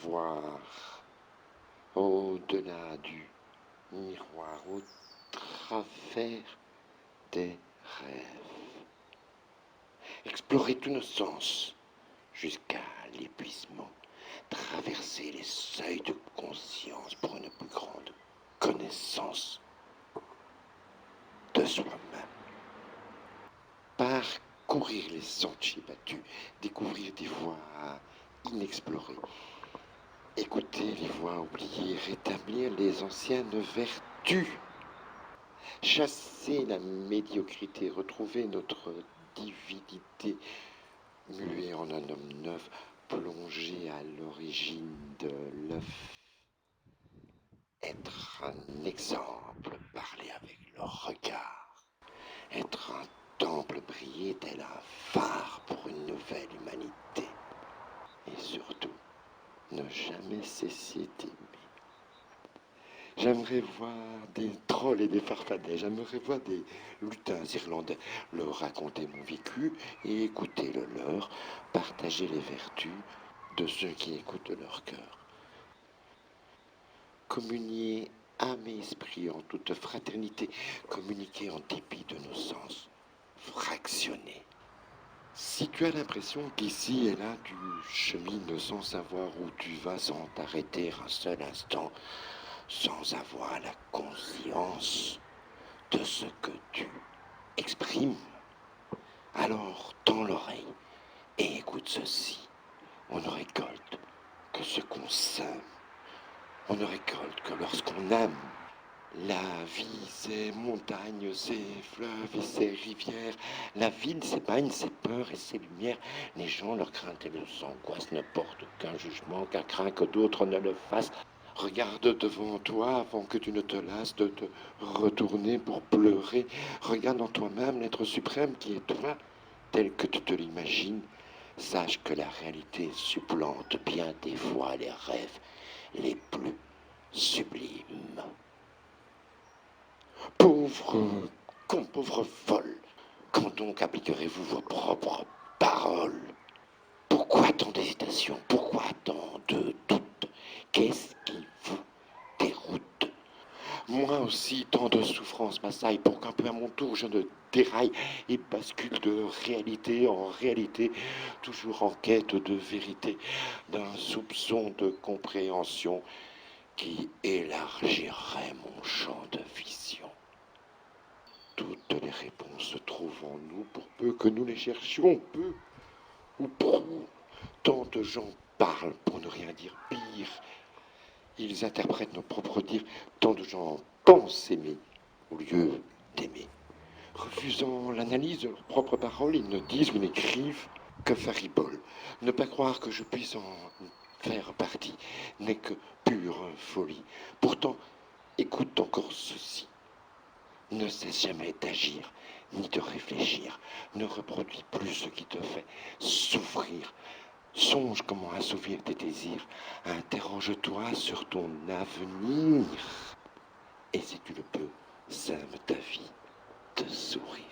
voir au-delà du miroir, au travers des rêves. Explorer tous nos sens jusqu'à l'épuisement. Traverser les seuils de conscience pour une plus grande connaissance de soi-même. Parcourir les sentiers battus, découvrir des voies inexplorées, écouter les voix oubliées, rétablir les anciennes vertus, chasser la médiocrité, retrouver notre divinité, muer en un homme neuf, plonger à l'origine de l'œuf, être un exemple, parler avec le regard, être un temple, briller tel un phare pour une nouvelle humanité, et surtout, ne jamais cesser d'aimer. J'aimerais voir des trolls et des farfadets, j'aimerais voir des lutins irlandais leur raconter mon vécu et écouter le leur, partager les vertus de ceux qui écoutent leur cœur. Communier âme et esprit en toute fraternité, communiquer en dépit de nos sens, fractionner. Si tu as l'impression qu'ici et là tu chemines sans savoir où tu vas, sans t'arrêter un seul instant, sans avoir la conscience de ce que tu exprimes, alors tends l'oreille et écoute ceci. On ne récolte que ce qu'on sème. On ne récolte que lorsqu'on aime. La vie, c'est montagnes, c'est fleuves et c'est rivières. La ville, c'est bagnes, c'est peurs et c'est lumières. Les gens, leurs craintes et leurs angoisses ne portent qu'un jugement, qu'un craint que d'autres ne le fassent. Regarde devant toi avant que tu ne te lasses de te retourner pour pleurer. Regarde en toi-même l'être suprême qui est toi, tel que tu te l'imagines. Sache que la réalité supplante bien des fois les rêves les plus sublimes. Pauvre con, pauvre folle, quand donc appliquerez-vous vos propres paroles? Pourquoi tant d'hésitation? Pourquoi tant de doute? Qu'est-ce qui vous déroute? Moi aussi, tant de souffrances m'assaillent pour qu'un peu à mon tour je ne déraille et bascule de réalité en réalité, toujours en quête de vérité, d'un soupçon de compréhension qui élargirait mon champ de vision. Toutes les réponses se trouvent en nous pour peu que nous les cherchions, peu ou prou. Tant de gens parlent pour ne rien dire pire. Ils interprètent nos propres dires. Tant de gens pensent aimer au lieu d'aimer. Refusant l'analyse de leurs propres paroles, ils ne disent ou n'écrivent que faribole. Ne pas croire que je puisse en faire partie n'est que pure folie. Pourtant, écoute encore ceci. Ne cesse jamais d'agir, ni de réfléchir. Ne reproduis plus ce qui te fait souffrir. Songe comment assouvir tes désirs. Interroge-toi sur ton avenir. Et si tu le peux, sème ta vie de sourire.